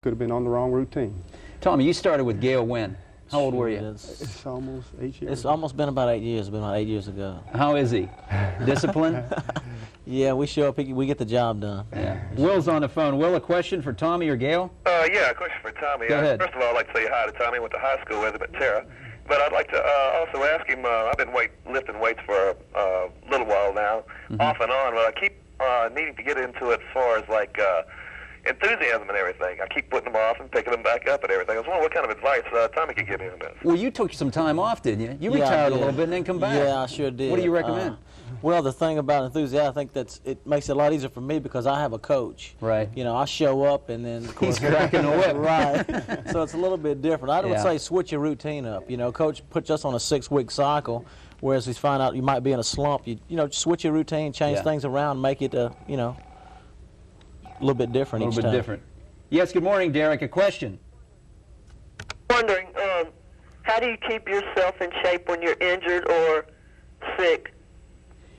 Could have been on the wrong routine. Tommy, you started with Gail when? How old were you? It's almost 8 years. It's almost been about 8 years. It's been about 8 years ago. How is he? Disciplined? Yeah, we show up. We get the job done. Yeah. Will's on the phone. Will, a question for Tommy or Gail? Yeah, a question for Tommy. Go ahead. First of all, I'd like to say hi to Tommy. I went to high school with him at Terra. But I'd like to also ask him, I've been lifting weights for a little while now, off and on, but I keep needing to get into it as far as like enthusiasm and everything. I keep putting them off and picking them back up and everything. I was wondering what kind of advice Tommy could give me on this. Well, you took some time off, didn't you? You Yeah, I retired a did. little bit and then come back. Yeah, I sure did. What do you recommend? Well, the thing about enthusiasm, I think it makes it a lot easier for me because I have a coach. Right. You know, I show up and then of course, He's cracking the whip. Right. So it's a little bit different. I would Yeah. say switch your routine up. You know, coach puts us on a 6-week cycle, whereas we find out you might be in a slump. You know, just switch your routine, change Yeah. things around, make it you know, a little bit different A each little bit time. different. Yes, good morning, Derek. A question. Wondering, how do you keep yourself in shape when you're injured or sick?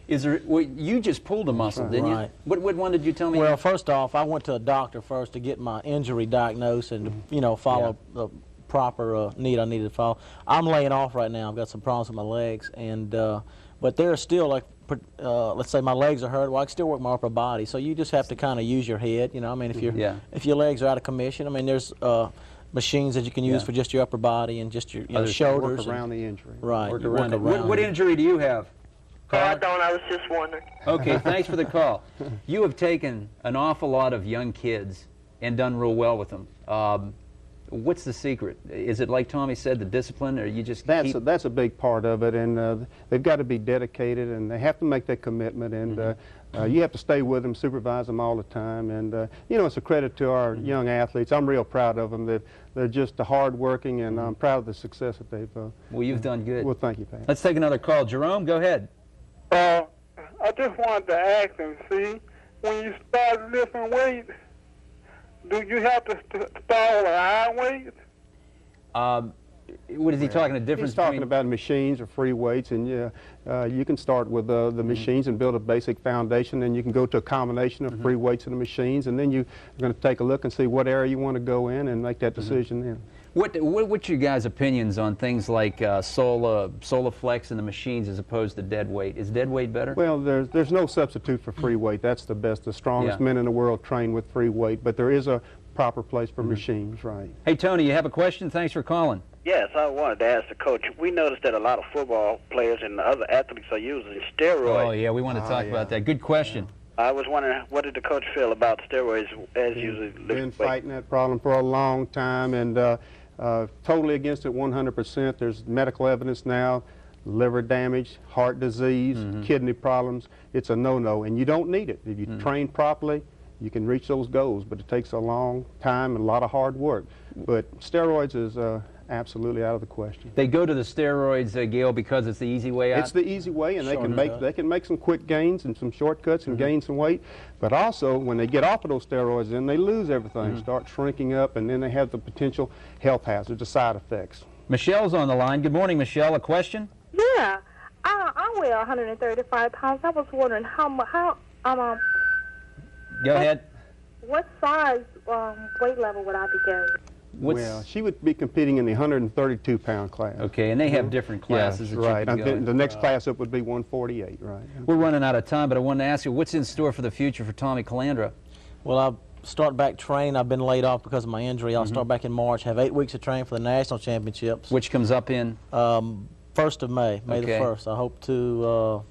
Is there? Well, you just pulled a muscle, didn't you? Right. What one did you tell me? Well, first off, I went to a doctor first to get my injury diagnosed and to, you know, follow the proper need I needed to follow. I'm laying off right now. I've got some problems with my legs, and but there's still like, let's say my legs are hurt. Well, I can still work my upper body. So you just have to kind of use your head. You know, I mean, if your legs are out of commission, I mean, there's machines that you can use for just your upper body and just your shoulders. Work around the injury. Right. Work you around it. around What it. injury do you have? I don't. I was just wondering. Okay, thanks for the call. You have taken an awful lot of young kids and done real well with them. What's the secret? Is it like Tommy said, the discipline, or you just keep... That's a big part of it, and they've got to be dedicated, and they have to make that commitment, and you have to stay with them, supervise them all the time, and you know, it's a credit to our young athletes. I'm real proud of them. They're just hardworking, and I'm proud of the success that they've. Well, you've done good. Well, thank you, Pat. Let's take another call. Jerome, go ahead. I just wanted to ask him, see, when you start lifting weights, do you have to start with iron weights? What is he talking? The difference He's talking between... about machines or free weights, and you can start with the machines and build a basic foundation, and you can go to a combination of free weights and the machines, and then you're going to take a look and see what area you want to go in and make that decision then. What's your guys' opinions on things like Solaflex and the machines as opposed to dead weight? Is dead weight better? Well, there's no substitute for free weight. That's the best. The strongest Yeah. men in the world train with free weight, but there is a proper place for machines, right? Hey, Tony, you have a question? Thanks for calling. Yes, I wanted to ask the coach. We noticed that a lot of football players and other athletes are using steroids. Oh, yeah, we want to talk about that. Good question. I was wondering, what did the coach feel about steroids as usually Been fighting that problem for a long time, and totally against it 100%. There's medical evidence now, liver damage, heart disease, kidney problems. It's a no-no, and you don't need it. If you train properly, you can reach those goals, but it takes a long time and a lot of hard work. But steroids is absolutely out of the question. They go to the steroids, Gail, because it's the easy way out? It's the easy way, and they can make some quick gains and some shortcuts and gain some weight. But also, when they get off of those steroids, then they lose everything, start shrinking up, and then they have the potential health hazards, the side effects. Michelle's on the line. Good morning, Michelle. A question? Yeah, I weigh 135 pounds. I was wondering Go ahead. what size weight level would I be going? Well, she would be competing in the 132-pound class. Okay, and they have different classes. Yes, that you right. can go in. The next class up would be 148, right? We're running out of time, but I wanted to ask you, what's in store for the future for Tommy Calandra? Well, I'll start back training. I've been laid off because of my injury. I'll start back in March, have 8 weeks of training for the national championships. Which comes up in? 1st of May, May the 1st. I hope to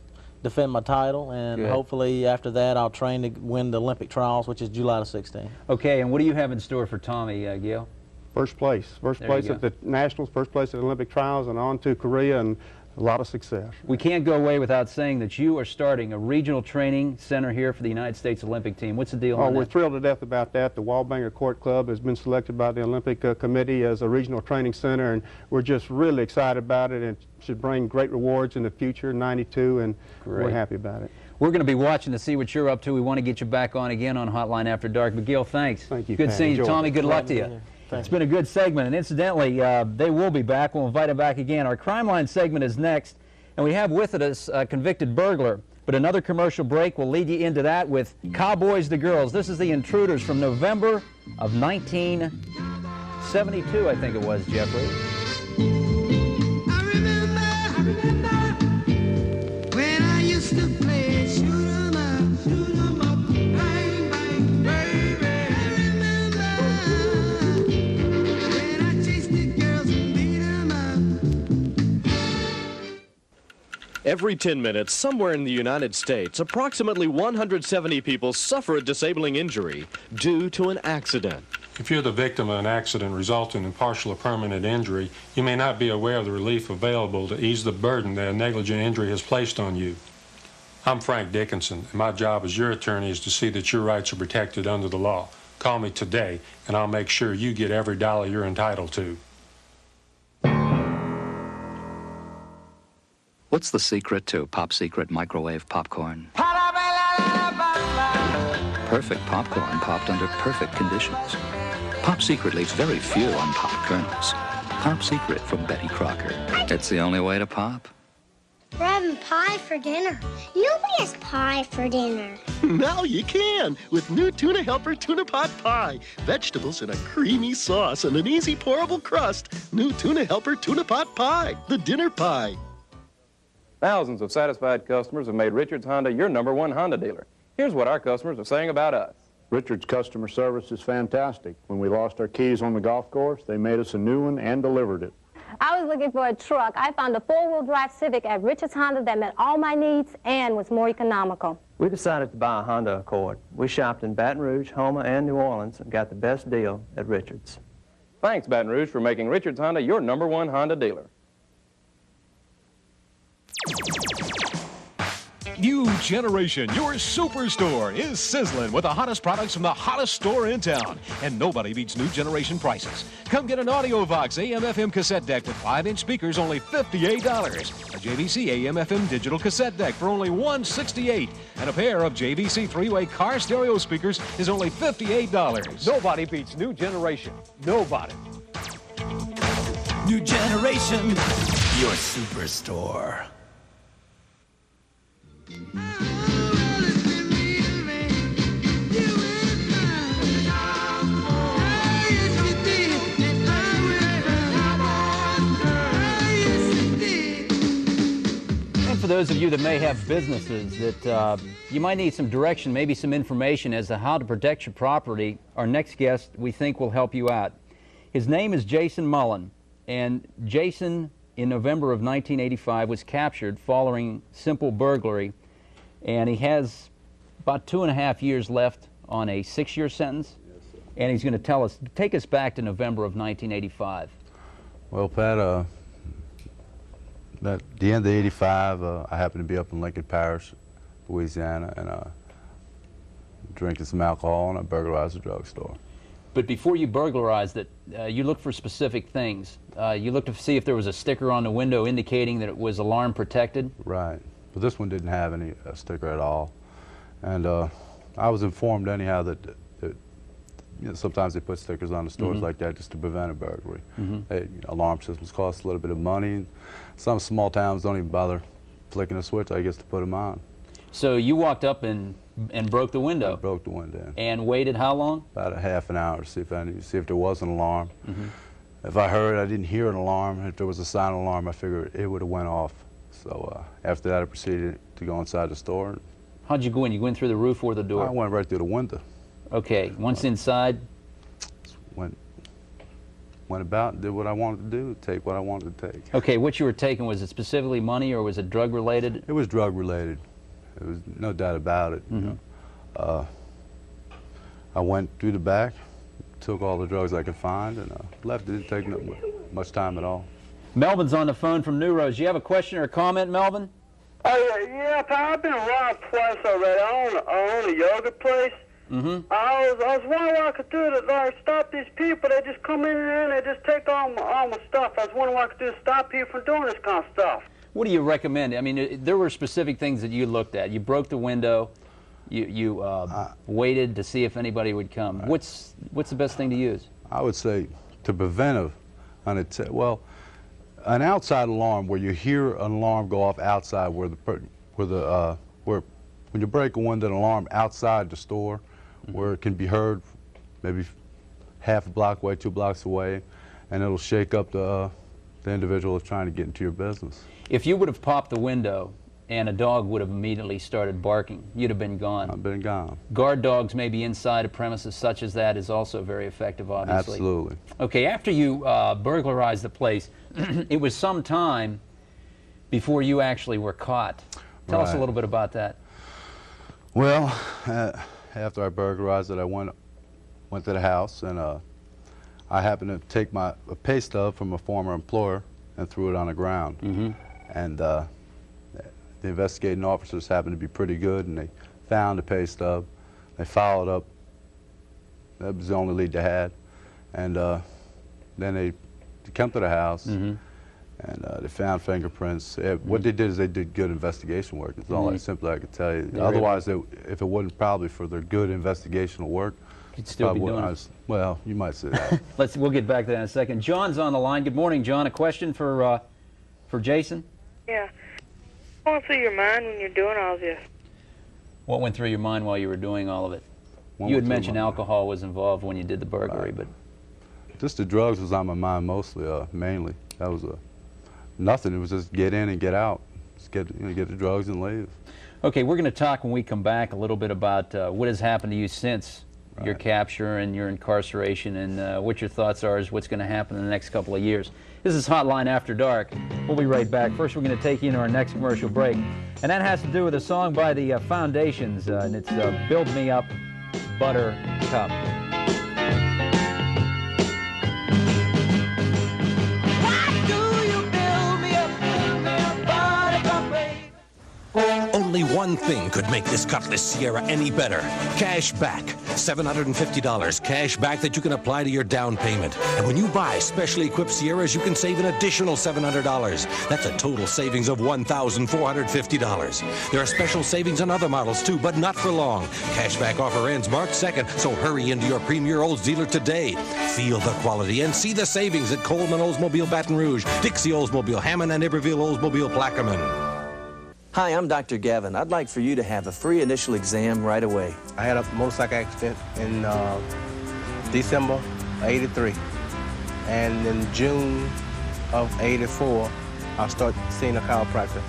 defend my title, and hopefully after that I'll train to win the Olympic trials, which is July the 16th. Okay, and what do you have in store for Tommy, Gail? First place. First place at the Nationals, first place at the Olympic trials, and on to Korea, and a lot of success. We can't go away without saying that you are starting a regional training center here for the United States Olympic team. What's the deal on that? We're thrilled to death about that. The Wallbanger Court Club has been selected by the Olympic Committee as a regional training center, and we're just really excited about it, and it should bring great rewards in the future, 92, and we're happy about it. We're going to be watching to see what you're up to. We want to get you back on again on Hotline After Dark. But Gail, thanks. Thank you. Good seeing you. Tommy, good luck to you. It's been a good segment, and incidentally, they will be back. We'll invite them back again. Our Crime Line segment is next, and we have with us a convicted burglar But another commercial break will lead you into that with Cowboys to Girls. This is The Intruders from November of 1972, I think it was, Jeffrey. I remember when I used to play shoot 'em up, bang, bang, baby. I remember when I chased the girls and beat 'em up. Every 10 minutes, somewhere in the United States, approximately 170 people suffer a disabling injury due to an accident. If you're the victim of an accident resulting in partial or permanent injury, you may not be aware of the relief available to ease the burden that a negligent injury has placed on you. I'm Frank Dickinson, and my job as your attorney is to see that your rights are protected under the law. Call me today, and I'll make sure you get every dollar you're entitled to. What's the secret to Pop Secret microwave popcorn? Perfect popcorn popped under perfect conditions. Pop Secret leaves very few unpopped kernels. Pop Secret from Betty Crocker. It's the only way to pop. We're having pie for dinner. Nobody has pie for dinner. Now you can with new Tuna Helper Tuna Pot Pie. Vegetables in a creamy sauce and an easy pourable crust. New Tuna Helper Tuna Pot Pie, the dinner pie. Thousands of satisfied customers have made Richards Honda your #1 Honda dealer. Here's what our customers are saying about us. Richards customer service is fantastic. When we lost our keys on the golf course, they made us a new one and delivered it. I was looking for a truck. I found a four-wheel drive Civic at Richards Honda that met all my needs and was more economical. We decided to buy a Honda Accord. We shopped in Baton Rouge, Houma, and New Orleans and got the best deal at Richards. Thanks, Baton Rouge, for making Richards Honda your #1 Honda dealer. New Generation, your superstore, is sizzling with the hottest products from the hottest store in town. And nobody beats New Generation prices. Come get an AudioVox AM/FM cassette deck with 5-inch speakers, only $58. A JVC AM/FM digital cassette deck for only $168. And a pair of JVC 3-way car stereo speakers is only $58. Nobody beats New Generation. Nobody. New Generation, your superstore. And for those of you that may have businesses that you might need some direction, maybe some information as to how to protect your property, our next guest we think will help you out. His name is Jason Mullen, and Jason in November of 1985 was captured following simple burglary, and he has about 2.5 years left on a 6-year sentence. And he's going to take us back to November of 1985. Well, Pat, at the end of '85, I happened to be up in Lincoln Parish, Louisiana, and drinking some alcohol, and I burglarized a drugstore. But before you burglarized it, you looked for specific things. You looked to see if there was a sticker on the window indicating that it was alarm protected. Right. But this one didn't have any sticker at all. And I was informed anyhow that you know, sometimes they put stickers on the stores like that just to prevent a burglary. Alarm systems cost a little bit of money. Some small towns don't even bother flicking a switch, I guess, to put them on. So you walked up and broke the window? I broke the window. And waited how long? About a half an hour to see if there was an alarm. If I didn't hear an alarm. If there was a silent alarm, I figured it would have went off. So after that, I proceeded to go inside the store. How'd you go in? You went through the roof or the door? I went right through the window. Okay. Once inside? Went about, did what I wanted to do, take what I wanted to take. Okay, what you were taking, was it specifically money or was it drug related? It was drug related. There was no doubt about it. You know. I went through the back, took all the drugs I could find, and left. It didn't take much time at all. Melvin's on the phone from New Rose. You have a question or a comment, Melvin? Oh, yeah, Pat, I've been robbed twice already. I own a yoga place. I was wondering what I could do to stop these people. They just come in here and they just take all my stuff. I was wondering what I could do to stop people from doing this kind of stuff. What do you recommend? I mean, there were specific things that you looked at. You broke the window. You waited to see if anybody would come. What's the best thing to use? I would say to prevent an outside alarm where you hear an alarm go off outside where where when you break a window, an alarm outside the store, where it can be heard maybe half a block away, 2 blocks away, and it'll shake up the individual that's trying to get into your business. If you would have popped the window and a dog would have immediately started barking, you'd have been gone. I've been gone. Guard dogs maybe inside a premises such as that is also very effective, obviously. Absolutely. Okay, after you burglarized the place, it was some time before you actually were caught. Tell us a little bit about that. Well, after I burglarized it, I went to the house, and I happened to take a pay stub from a former employer and threw it on the ground. And the investigating officers happened to be pretty good, and they found the pay stub. They followed up. That was the only lead they had. And then they come to the house, and they found fingerprints. What they did is they did good investigation work. It's all that simple I could tell you. Otherwise, if it wasn't probably for their good investigational work, you'd still be doing it. Well, you might say that. We'll get back to that in a second. John's on the line. Good morning, John. A question for Jason? Yeah. What went through your mind when you're doing all this? What went through your mind while you were doing all of it? You had mentioned alcohol was involved when you did the burglary, but just the drugs was on my mind mostly, mainly. That was nothing. It was just get in and get out. Just get the drugs and leave. Okay, we're going to talk when we come back a little bit about what has happened to you since your capture and your incarceration, and what your thoughts are is what's going to happen in the next couple of years. This is Hotline After Dark. We'll be right back. First, we're going to take you into our next commercial break, and that has to do with a song by the Foundations, and it's Build Me Up, Buttercup. Only one thing could make this Cutlass Sierra any better. Cash back. $750 cash back that you can apply to your down payment. And when you buy specially equipped Sierras, you can save an additional $700. That's a total savings of $1,450. There are special savings on other models too, but not for long. Cashback offer ends March 2nd, so hurry into your Premier Olds dealer today. Feel the quality and see the savings at Coleman Oldsmobile Baton Rouge, Dixie Oldsmobile Hammond, and Iberville Oldsmobile Plaquemine. Hi, I'm Dr. Gavin. I'd like for you to have a free initial exam right away. I had a motorcycle accident in December '83. And in June of '84, I started seeing a chiropractor.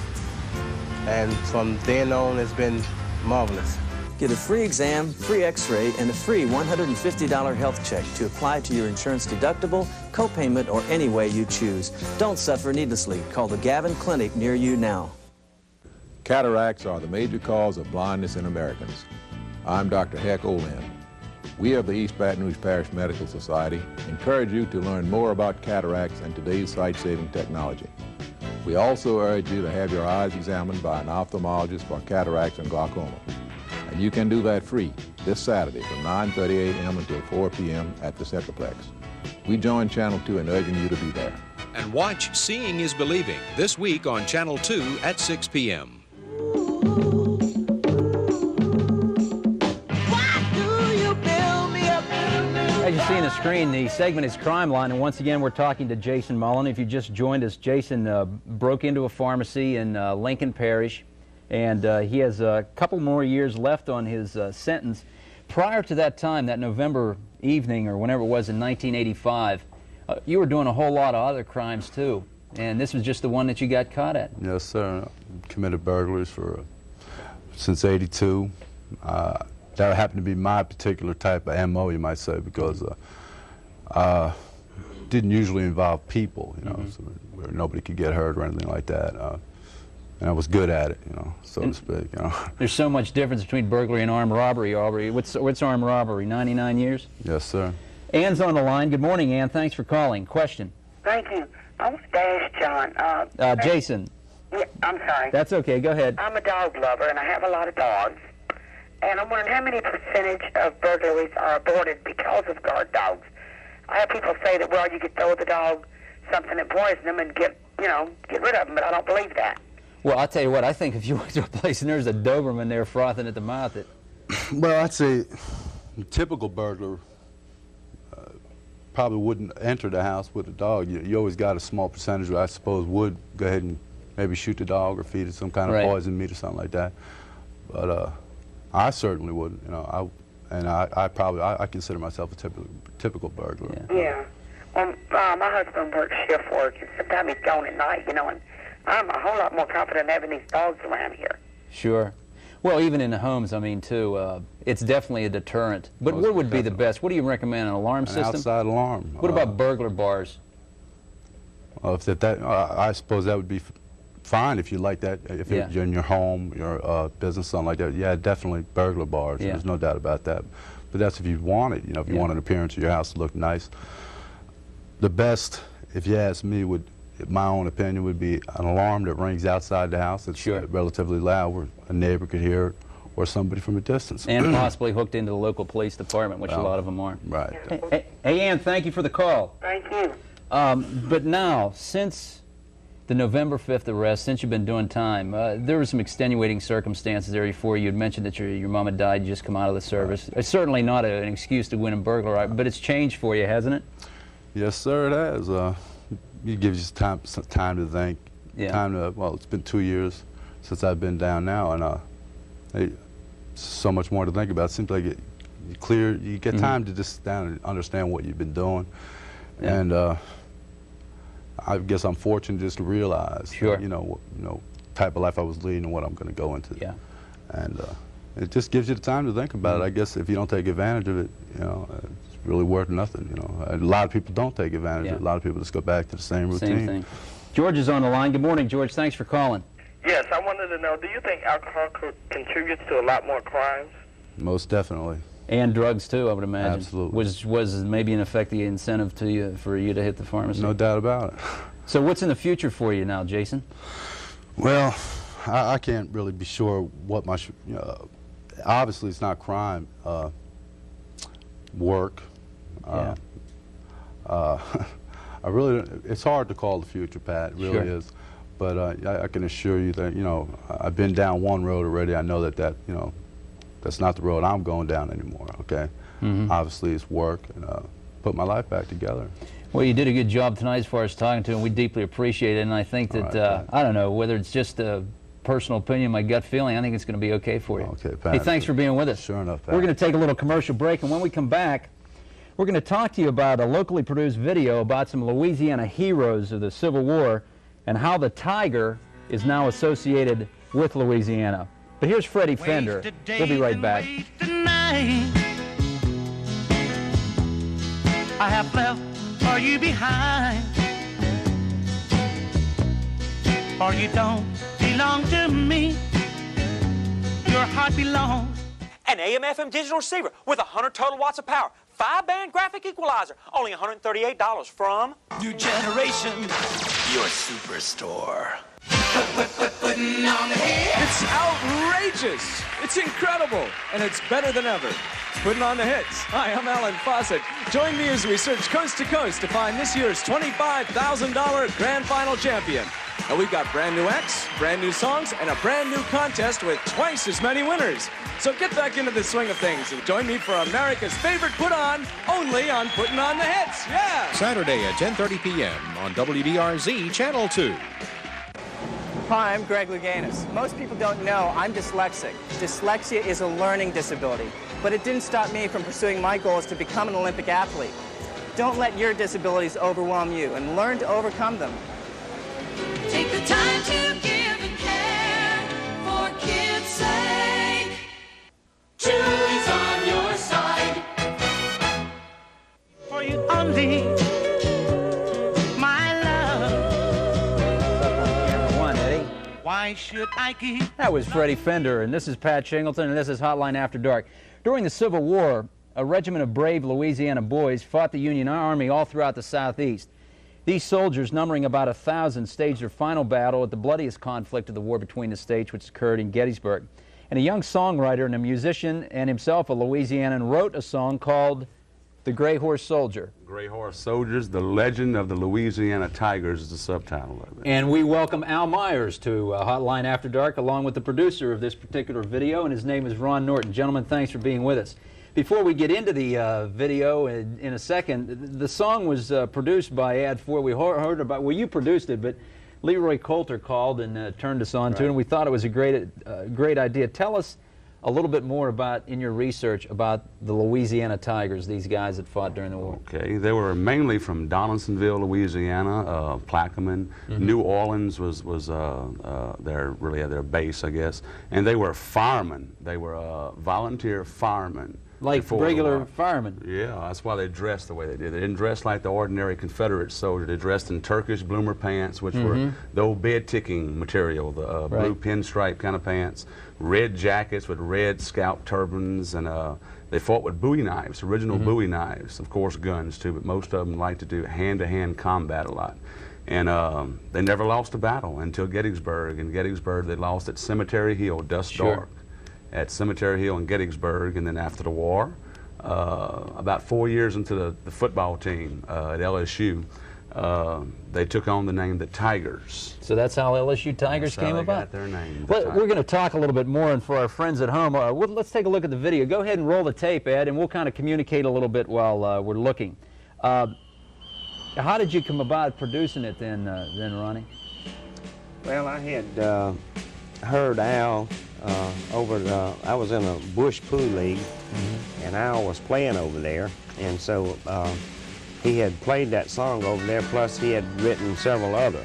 And from then on, it's been marvelous. Get a free exam, free x-ray, and a free $150 health check to apply to your insurance deductible, copayment, or any way you choose. Don't suffer needlessly. Call the Gavin Clinic near you now. Cataracts are the major cause of blindness in Americans. I'm Dr. Heck Olin. We of the East Baton Rouge Parish Medical Society encourage you to learn more about cataracts and today's sight-saving technology. We also urge you to have your eyes examined by an ophthalmologist for cataracts and glaucoma. And you can do that free this Saturday from 9:30 a.m. until 4 p.m. at the Centroplex. We join Channel 2 in urging you to be there. And watch Seeing is Believing this week on Channel 2 at 6 p.m. As you see on the screen, the segment is Crime Line, and once again we're talking to Jason Mullen. If you just joined us, Jason broke into a pharmacy in Lincoln Parish, and he has a couple more years left on his sentence. Prior to that time, that November evening or whenever it was in 1985, you were doing a whole lot of other crimes too, and this was just the one that you got caught at. Yes, sir. Committed burglaries since '82. That happened to be my particular type of MO, you might say, because didn't usually involve people, you know, so where nobody could get hurt or anything like that. And I was good at it, you know, so to speak. You know. There's so much difference between burglary and armed robbery, Aubrey. What's armed robbery? 99 years? Yes, sir. Ann's on the line. Good morning, Ann. Thanks for calling. Question. Thank you. I want to ask John. Jason. Yeah, I'm sorry. That's okay. Go ahead. I'm a dog lover, and I have a lot of dogs. And I'm wondering how many percentage of burglaries are aborted because of guard dogs. I have people say that, well, you could throw the dog something that poisons them and get rid of them, but I don't believe that. Well, I'll tell you what, I think if you went to a place and there's a Doberman there frothing at the mouth, Well, I'd say a typical burglar probably wouldn't enter the house with a dog. You always got a small percentage who I suppose would go ahead and maybe shoot the dog or feed it some kind of poison meat or something like that. but I certainly wouldn't. You know, I consider myself a typical burglar. Yeah. Well, my husband works shift work, and sometimes he's gone at night, you know, and I'm a whole lot more confident having these dogs around here. Sure. Well, even in the homes, I mean, too, it's definitely a deterrent. But what would be the best? What do you recommend, an alarm system? An outside alarm. What about burglar bars? I suppose that would be fine if you like that. If you're in your home, your business, something like that. Yeah, definitely burglar bars. Yeah. There's no doubt about that. But that's if you want it. You know, if you want an appearance of your house to look nice. The best, if you ask me, would, my own opinion, would be an alarm that rings outside the house. It's relatively loud, where a neighbor could hear it, or somebody from a distance. And possibly hooked into the local police department, which a lot of them are. Right. Hey, Ann, thank you for the call. Thank you. But now, since the November 5th arrest, since you've been doing time, there were some extenuating circumstances there before. You had mentioned that your mom had died, you just come out of the service. It's certainly not an excuse to win a burglary, but it's changed for you, hasn't it? Yes, sir, it has. It gives you time to think. Time to, well, it's been 2 years since I've been down now, and so much more to think about. It seems like you get time to just sit down and understand what you've been doing. And I guess I'm fortunate just to realize, you know, type of life I was leading and what I'm going to go into. Yeah. And it just gives you the time to think about it. I guess if you don't take advantage of it, you know, it's really worth nothing. You know, a lot of people don't take advantage of it. A lot of people just go back to the same routine. Same thing. George is on the line. Good morning, George. Thanks for calling. Yes, I wanted to know, do you think alcohol contributes to a lot more crimes? Most definitely. And drugs too, I would imagine. Absolutely. Was maybe in effect the incentive to you for you to hit the pharmacy? No doubt about it. So what's in the future for you now, Jason? Well, I can't really be sure what my obviously it's not crime. Work. I really, it's hard to call the future, Pat. It really is. But I can assure you that, you know, I've been down one road already. I know that you know, that's not the road I'm going down anymore, okay? Obviously it's work and put my life back together. Well, you did a good job tonight as far as talking to him. We deeply appreciate it, and I think that, I don't know, whether it's just a personal opinion, my gut feeling, I think it's going to be okay for you. Okay, Pat. Hey, thanks for being with us. Sure enough, Pat. We're going to take a little commercial break, and when we come back, we're going to talk to you about a locally produced video about some Louisiana heroes of the Civil War and how the tiger is now associated with Louisiana. But here's Freddie Fender. We'll be right back. I have left for you behind, for you don't belong to me. Your heart belongs. An AM/FM digital receiver with 100 total watts of power, 5-band graphic equalizer, only $138 from New Generation, your superstore. Putting on the head. It's outrageous. It's incredible. And it's better than ever. Putting on the hits. Hi, I'm Alan Fawcett. Join me as we search coast to coast to find this year's $25,000 grand final champion. And we've got brand new acts, brand new songs, and a brand new contest with twice as many winners. So get back into the swing of things and join me for America's favorite put-on, only on Putting on the Hits. Yeah! Saturday at 10:30 p.m. on WDRZ Channel 2. Hi, I'm Greg Louganis. Most people don't know I'm dyslexic. Dyslexia is a learning disability, but it didn't stop me from pursuing my goals to become an Olympic athlete. Don't let your disabilities overwhelm you and learn to overcome them. Take the time to give and care for kids' sake. Julie's on your side. For you only, my love. One, Eddie. Why should I keep? That was Freddie Fender, and this is Pat Shingleton, and this is Hotline After Dark. During the Civil War, a regiment of brave Louisiana boys fought the Union Army all throughout the Southeast. These soldiers, numbering about 1,000, staged their final battle at the bloodiest conflict of the war between the states, which occurred in Gettysburg. And a young songwriter and a musician and himself a Louisianan wrote a song called The Gray Horse Soldier. Gray Horse Soldiers, the legend of the Louisiana Tigers is the subtitle of it. And we welcome Al Myers to Hotline After Dark, along with the producer of this particular video, and his name is Ron Norton. Gentlemen, thanks for being with us. Before we get into the video in a second, the song was produced by Ad 4. We heard about, well, you produced it, but Leroy Coulter called and turned us on to it, and we thought it was a great idea. Tell us a little bit more about, in your research, about the Louisiana Tigers, these guys that fought during the war. Okay, they were mainly from Donaldsonville, Louisiana, Plaquemine. New Orleans was their base, I guess. And they were firemen. They were volunteer firemen. Like regular firemen? Yeah, that's why they dressed the way they did. They didn't dress like the ordinary Confederate soldier. They dressed in Turkish bloomer pants, which were the old bed-ticking material, the blue pinstripe kind of pants, red jackets with red scalp turbans, and they fought with Bowie knives, original Bowie knives, of course guns too, but most of them liked to do hand-to-hand combat a lot. And they never lost a battle until Gettysburg. In Gettysburg, they lost at Cemetery Hill, dusk dark. At Cemetery Hill in Gettysburg, and then after the war, about 4 years into the football team at LSU, they took on the name the Tigers. So that's how LSU Tigers came about? Got their name. Well, we're going to talk a little bit more, and for our friends at home, let's take a look at the video. Go ahead and roll the tape, Ed, and we'll kind of communicate a little bit while we're looking. How did you come about producing it then, Ronnie? Well, I had heard Al I was in a bush pool league, and Al was playing over there, and so he had played that song over there, plus he had written several other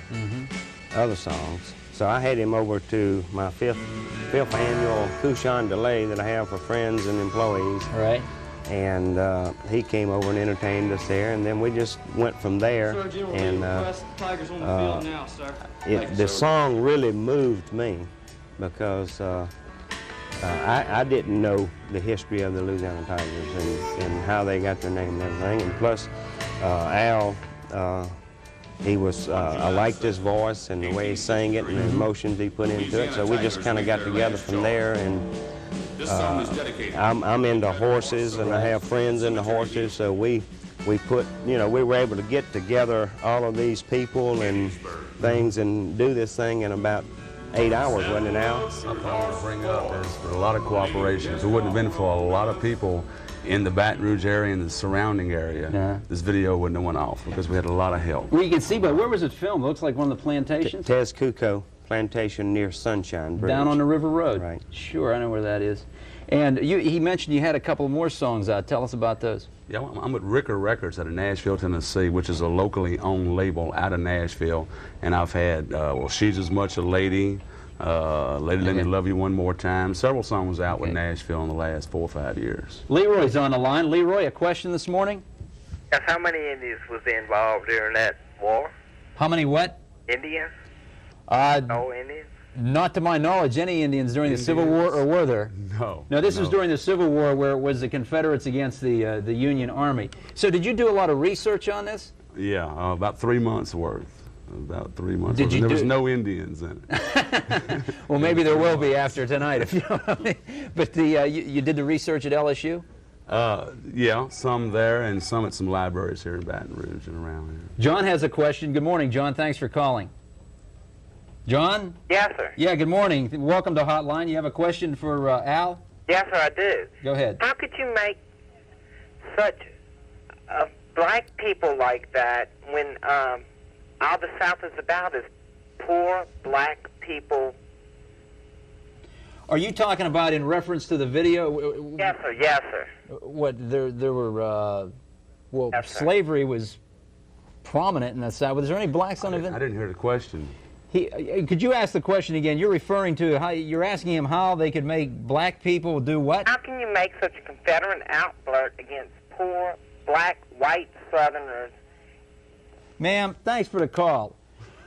songs. So I had him over to my fifth annual Couchon Delay that I have for friends and employees. Right. And he came over and entertained us there, and then we just went from there. And the song really moved me, because I didn't know the history of the Louisiana Tigers and how they got their name and everything. And plus, Al, I liked his voice and the way he sang it and the emotions he put into it. So we just kind of got together from there. And I'm into horses, and I have friends into horses. So we put, we were able to get together all of these people and things and do this thing in about 8 hours, wasn't it, Al? Something I want to bring up is for a lot of cooperation. If it wouldn't have been for a lot of people in the Baton Rouge area and the surrounding area, this video wouldn't have went off, because we had a lot of help. Well, you can see, but where was it filmed? It looks like one of the plantations. Tezcuco Plantation near Sunshine Bridge. Down on the River Road. Right. Sure, I know where that is. And he mentioned you had a couple more songs out. Tell us about those. Yeah, I'm with Ricker Records out of Nashville, Tennessee, which is a locally owned label out of Nashville. And I've had, well, She's As Much a Lady, Lady Let Me Love You One More Time. Several songs out with Nashville in the last 4 or 5 years. Leroy's on the line. Leroy, a question this morning? Yes, how many Indians was involved during that war? How many what? Indians? No Indians? Not to my knowledge, any Indians during the Civil War, or were there? No. No, this was during the Civil War, where it was the Confederates against the Union Army. So did you do a lot of research on this? Yeah, about 3 months worth. About 3 months. Did you there was no Indians in it. Well, maybe there will be after tonight, if you know what I mean. But you did the research at LSU? Yeah, some there and some at some libraries here in Baton Rouge and around here. John has a question. Good morning, John. Thanks for calling. John? Yes, sir. Yeah, good morning. Welcome to Hotline. You have a question for Al? Yes, sir, I do. Go ahead. How could you make such black people like that when all the South is about is poor black people? Are you talking about in reference to the video? Yes, sir. Yes, sir. What, there were, well, Yes, sir. slavery was prominent in the South. Was there any blacks on the video? I didn't hear the question. Could you ask the question again? You're referring to how you're asking him how they could make black people do what? How can you make such a Confederate outburst against poor black, white Southerners? Ma'am, thanks for the call.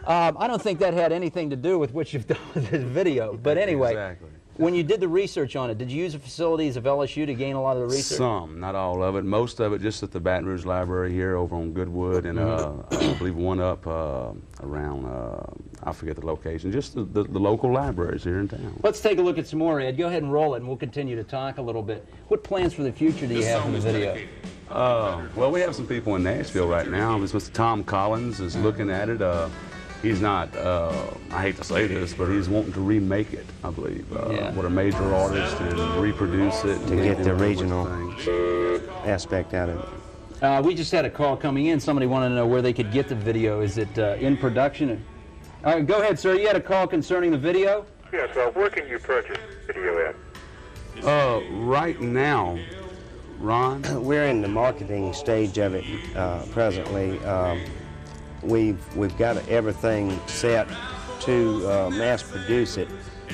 I don't think that had anything to do with what you've done with this video. But anyway, Exactly. When you did the research on it, did you use the facilities of LSU to gain a lot of the research? Some, not all of it. Most of it just at the Baton Rouge Library here over on Goodwood, and I believe one up around, I forget the location, just the local libraries here in town. Let's take a look at some more, Ed. Go ahead and roll it, and we'll continue to talk a little bit. What plans for the future do you have for the video? Well, we have some people in Nashville right now. Mr. Tom Collins is looking at it. He's not, I hate to say this, but he's wanting to remake it, I believe. With a major artist and reproduce it. To get the regional aspect out of it. We just had a call coming in. Somebody wanted to know where they could get the video. Is it in production? All right, go ahead, sir. You had a call concerning the video? Yes, where can you purchase video at? Right now, Ron? We're in the marketing stage of it presently. We've got everything set to mass produce it.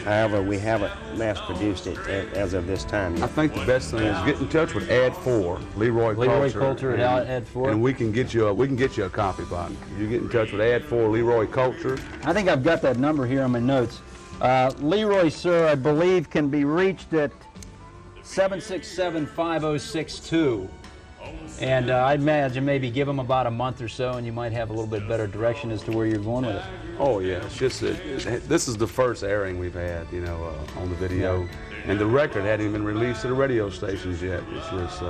However, we haven't mass produced it as of this time. I think the best thing is get in touch with Ad4, Leroy Coulter at Ad4, and we can get you a copy, Bob. You get in touch with Ad4, Leroy Coulter. I think I've got that number here on my notes. Leroy, sir, I believe can be reached at 767-5062. And I'd imagine maybe give them about a month or so, and you might have a little bit better direction as to where you're going with it. Oh yeah, it's just this is the first airing we've had, on the video, and the record hadn't even been released to the radio stations yet. It's just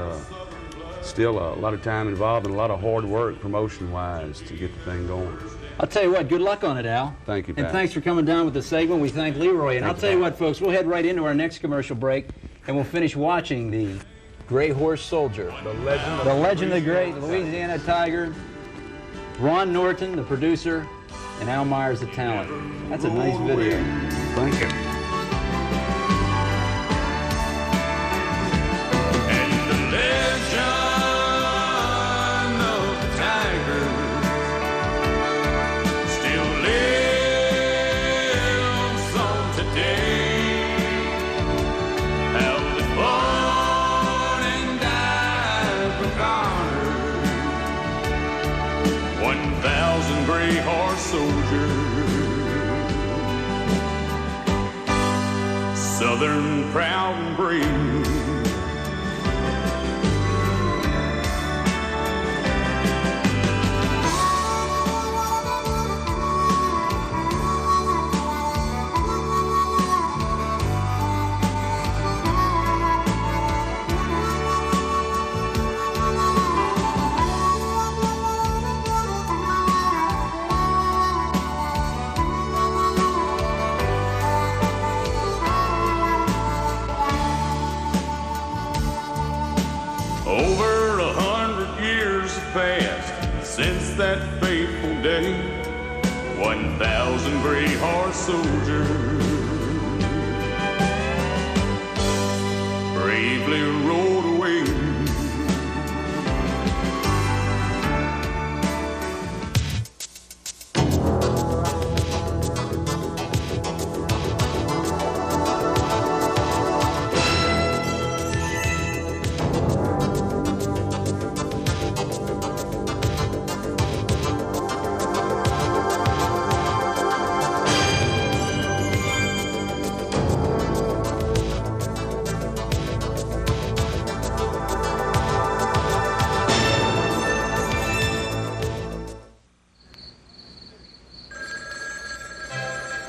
still a lot of time involved and a lot of hard work promotion-wise to get the thing going. I'll tell you what, good luck on it, Al. Thank you, Pat. And thanks for coming down with the segment. We thank Leroy. And I'll tell you what, folks, we'll head right into our next commercial break, and we'll finish watching the Gray Horse Soldier. The legend of the great Louisiana Tiger, Ron Norton, the producer, and Al Myers, the talent. That's a nice video. Thank you. Southern proud and brave. Over 100 years have passed since that fateful day. 1,000 gray horse soldiers bravely rode away.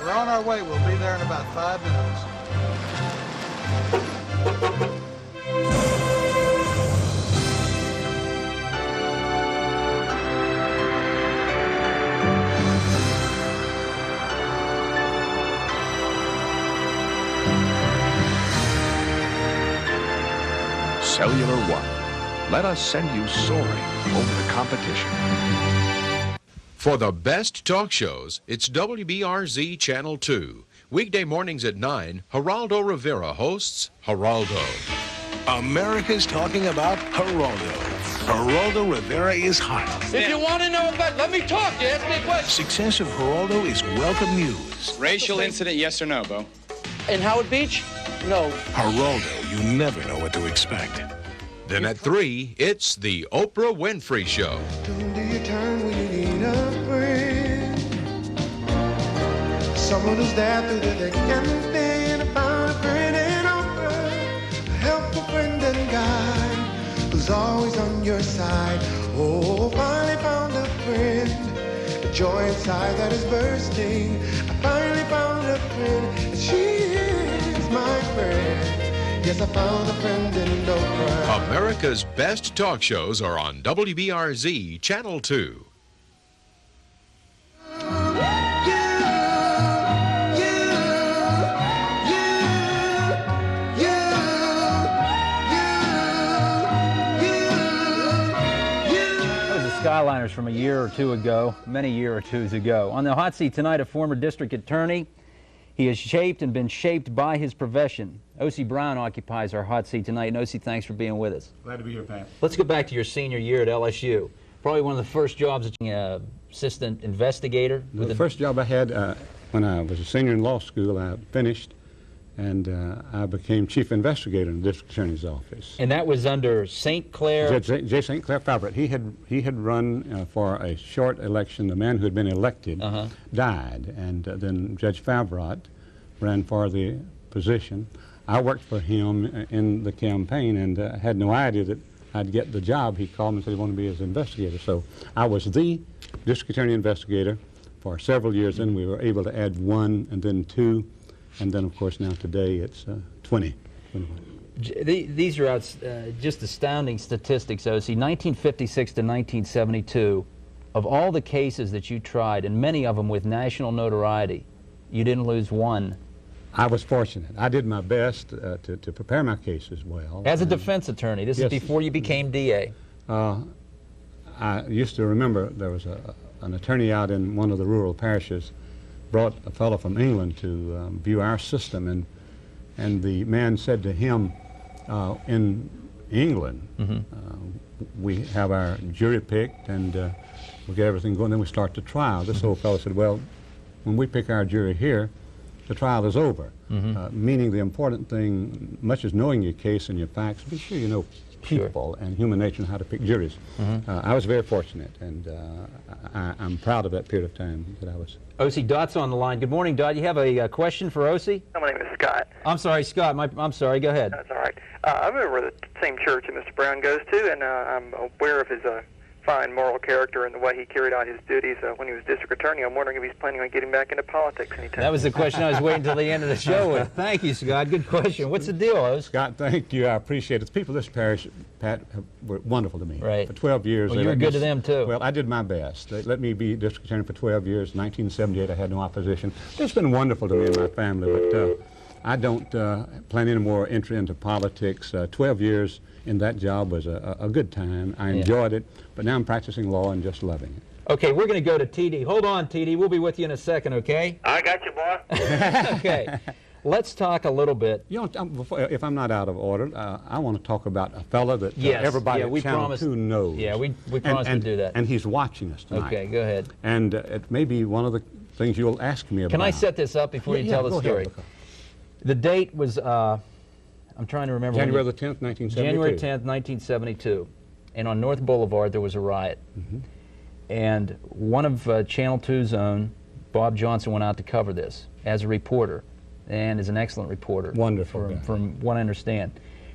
We're on our way. We'll be there in about 5 minutes. Cellular One. Let us send you soaring over the competition. For the best talk shows, it's WBRZ Channel 2. Weekday mornings at 9, Geraldo Rivera hosts Geraldo. America's talking about Geraldo. Geraldo Rivera is hot. If you want to know about, let me talk. You ask me a question. Success of Geraldo is welcome news. Racial incident, yes or no, Bo? In Howard Beach? No. Geraldo, you never know what to expect. Then at 3, it's the Oprah Winfrey Show. Do you turn when you need a friend? Someone who's there through the thick and thin. I found a friend in Oprah, a helpful friend and guide, who's always on your side. Oh, finally found a friend, the joy inside that is bursting. I finally found a friend, and she is my friend. Yes, I found a friend in Oprah. America's best talk shows are on WBRZ Channel 2. Skyliner one-liners from a year or two ago, many year or twos ago. On the hot seat tonight, a former district attorney. He has shaped and been shaped by his profession. O.C. Brown occupies our hot seat tonight. And O.C., thanks for being with us. Glad to be here, Pat. Let's go back to your senior year at LSU. Probably one of the first jobs as assistant investigator. The first job I had when I was a senior in law school, I finished, and I became chief investigator in the district attorney's office. And that was under St. Clair? Judge J. St. Clair Favret. He had run for a short election. The man who had been elected died, and then Judge Favret ran for the position. I worked for him in the campaign and had no idea that I'd get the job. He called me and said he wanted to be his investigator. So I was the district attorney investigator for several years, and we were able to add 1 and then 2, and then of course now today it's 20. These are just astounding statistics, O.C. 1956 to 1972, of all the cases that you tried, and many of them with national notoriety, you didn't lose one. I was fortunate. I did my best to prepare my cases well. As a defense attorney, this is before you became DA. I used to remember there was an attorney out in one of the rural parishes, brought a fellow from England to view our system, and the man said to him, in England, we have our jury picked and we get everything going, then we start the trial. This old fellow said, well, when we pick our jury here, the trial is over. Meaning the important thing, much as knowing your case and your facts, be sure you know people and human nature and how to pick juries. I was very fortunate, and I'm proud of that period of time that I was. O.C. Dott's on the line. Good morning, Dott. You have a question for O.C.? My name is Scott. I'm sorry, Scott. I'm sorry. Go ahead. That's all right. I'm a member of the same church that Mr. Brown goes to, and I'm aware of his fine moral character and the way he carried out his duties when he was district attorney. I'm wondering if he's planning on getting back into politics anytime. That was the question I was waiting until the end of the show with. Thank you, Scott. Good question. What's the deal, Oz? Scott, thank you. I appreciate it. The people of this parish, Pat, were wonderful to me. Right. For 12 years. Well, you were good to them, too. Well, I did my best. They let me be district attorney for 12 years. 1978, I had no opposition. It's been wonderful to me and my family, but I don't plan any more entry into politics. 12 years in that job was a good time. I enjoyed it, but now I'm practicing law and just loving it. Okay, we're going to go to TD. Hold on, TD. We'll be with you in a second, okay? I got you, boy. Okay. Let's talk a little bit. You know, if I'm not out of order, I want to talk about a fella that everybody at Channel 2 knows. Yeah, we promised to do that. And he's watching us tonight. Okay, go ahead. And it may be one of the things you'll ask me about. Can I set this up before you tell the story? Ahead. The date was, I'm trying to remember. January the 10th, 1972. January 10th, 1972. And on North Boulevard, there was a riot. And one of Channel 2's own, Bob Johnson, went out to cover this as a reporter, and is an excellent reporter. Wonderful. From what I understand.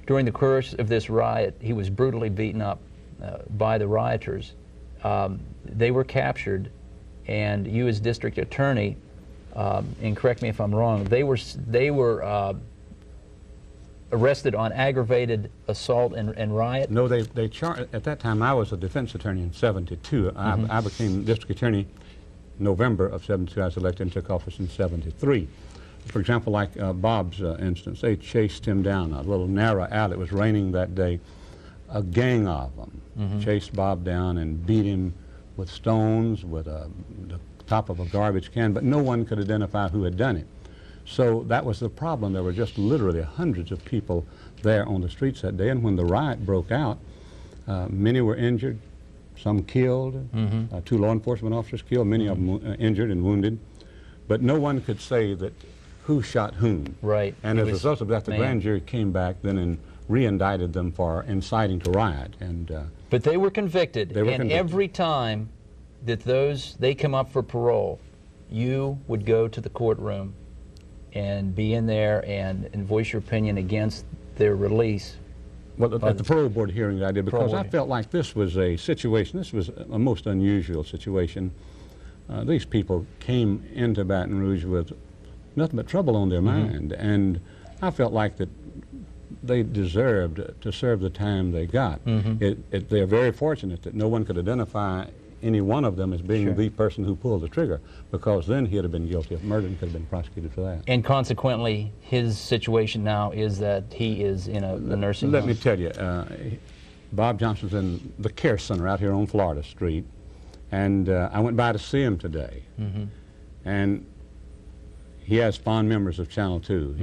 During the course of this riot, he was brutally beaten up by the rioters. They were captured, and you as district attorney, and correct me if I'm wrong, they were arrested on aggravated assault and riot? No, they charged. At that time, I was a defense attorney in '72. I became district attorney November of '72. I was elected and took office in '73. For example, like Bob's instance, they chased him down a little narrow alley. It was raining that day. A gang of them chased Bob down and beat him with stones, with the top of a garbage can, but no one could identify who had done it. So that was the problem. There were just literally hundreds of people there on the streets that day, and when the riot broke out, many were injured, some killed, 2 law enforcement officers killed, many of them injured and wounded, but no one could say that who shot whom. Right. And as a result of that, the grand jury came back then and re-indicted them for inciting to riot. But they were convicted, and every time that they come up for parole, you would go to the courtroom and be in there and voice your opinion against their release. Well, at the parole board hearing that I did, because I felt like this was a situation, this was a most unusual situation. These people came into Baton Rouge with nothing but trouble on their mind, and I felt like that they deserved to serve the time they got. They're very fortunate that no one could identify any one of them as being the person who pulled the trigger, because then he'd have been guilty of murder and could have been prosecuted for that. And consequently, his situation now is that he is in a nursing home. Let me tell you, Bob Johnson's in the care center out here on Florida Street, And I went by to see him today. And he has fond memories of Channel 2.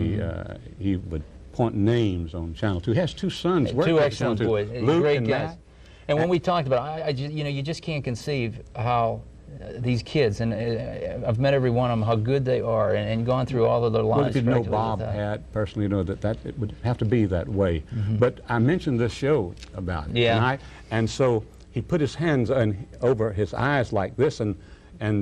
He would point names on Channel 2. He has two sons. Two excellent boys. Luke great and guys. Matt. And when we talked about it, you just can't conceive how these kids, and I've met every one of them, how good they are, and gone through all of their lives. Well, if you know Bob Pat personally, you know that it would have to be that way. But I mentioned this show about it. Yeah. And so he put his hands over his eyes like this, and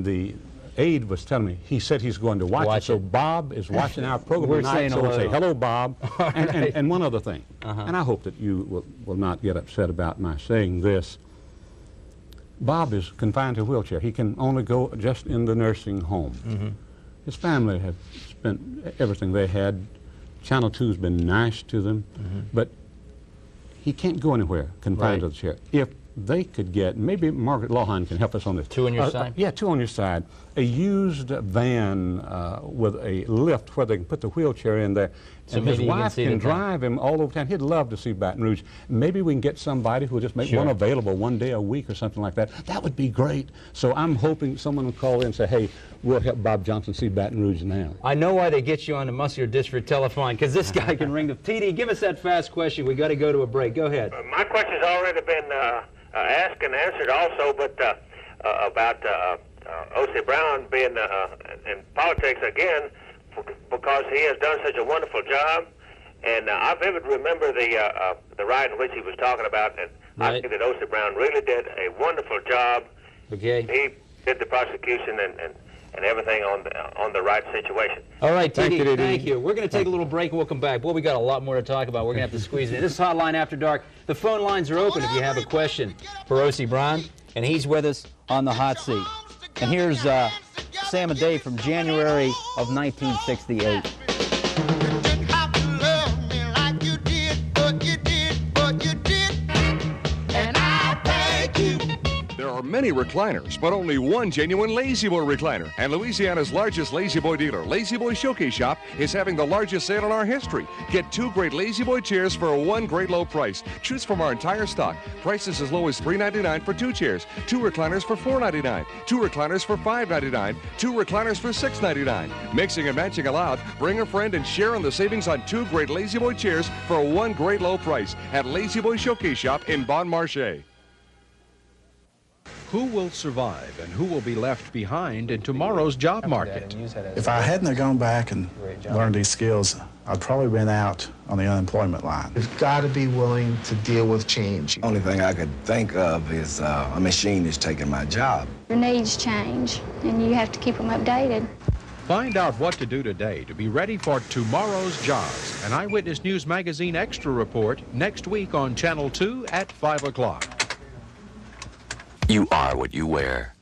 the aide was telling me, he said he's going to watch it. So Bob is watching our program We're tonight, saying so we'll say, hello, Bob. And one other thing, and I hope that you will not get upset about my saying this. Bob is confined to a wheelchair. He can only go just in the nursing home. His family have spent everything they had. Channel 2's been nice to them, but he can't go anywhere confined to the chair. If they could get, maybe Margaret Lawhine can help us on this. Two on your side? Yeah, two on your side. A used van with a lift where they can put the wheelchair in there. So and his wife can drive him all over town. He'd love to see Baton Rouge. Maybe we can get somebody who will just make one available one day a week or something like that. That would be great. So I'm hoping someone will call in and say, hey, we'll help Bob Johnson see Baton Rouge now. I know why they get you on the Muscular District telephone, because this guy can ring the... TD, give us that fast question. We got to go to a break. Go ahead. My question's already been asked and answered also, but about O.C. Brown being in politics again, because he has done such a wonderful job. And I vividly remember the ride in which he was talking about, and I think that O.C. Brown really did a wonderful job. Okay. He did the prosecution and everything on the right situation. All right, TD, thank you. We're going to take a little break and we'll come back. Boy, we got a lot more to talk about. We're going to have to squeeze it in. This is Hotline After Dark. The phone lines are open if you have a question for O.C. Brown, and he's with us on the hot seat. And here's Sam and Dave from January of 1968. There are many recliners, but only one genuine Lazy Boy recliner. And Louisiana's largest Lazy Boy dealer, Lazy Boy Showcase Shop, is having the largest sale in our history. Get two great Lazy Boy chairs for one great low price. Choose from our entire stock. Prices as low as $3.99 for two chairs, two recliners for $4.99, two recliners for $5.99, two recliners for $6.99. Mixing and matching allowed. Bring a friend and share on the savings on two great Lazy Boy chairs for one great low price at Lazy Boy Showcase Shop in Bon Marché. Who will survive and who will be left behind in tomorrow's job market? If I hadn't have gone back and learned these skills, I'd probably been out on the unemployment line. You've got to be willing to deal with change. Only thing I could think of is a machine is taking my job. Your needs change, and you have to keep them updated. Find out what to do today to be ready for tomorrow's jobs. An Eyewitness News Magazine Extra Report next week on Channel 2 at 5 o'clock. You are what you wear.